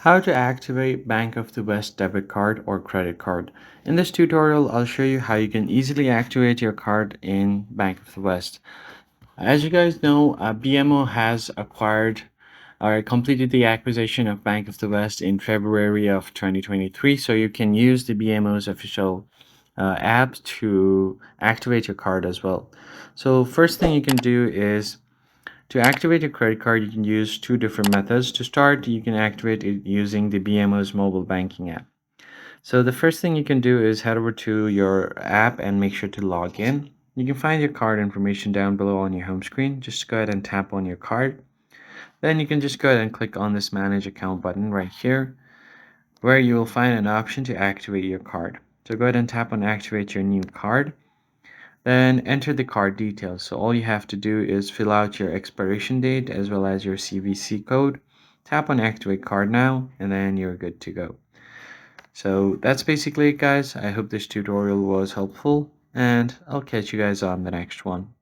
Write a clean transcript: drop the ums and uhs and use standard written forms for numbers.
How to activate Bank of the West debit card or credit card. In this tutorial, I'll show you how you can easily activate your card in Bank of the West. As you guys know, BMO has acquired or completed the acquisition of Bank of the West in February of 2023, so you can use the BMO's official app to activate your card as well. So first thing you can do is to activate your credit card, you can use two different methods. To start, you can activate it using the BMO's mobile banking app. So the first thing you can do is head over to your app and make sure to log in. You can find your card information down below on your home screen. Just go ahead and tap on your card. Then you can just go ahead and click on this manage account button right here, where you will find an option to activate your card. So go ahead and tap on activate your new card. Then enter the card details. So all you have to do is fill out your expiration date as well as your CVC code. Tap on activate card now and then you're good to go. So that's basically it, guys. I hope this tutorial was helpful and I'll catch you guys on the next one.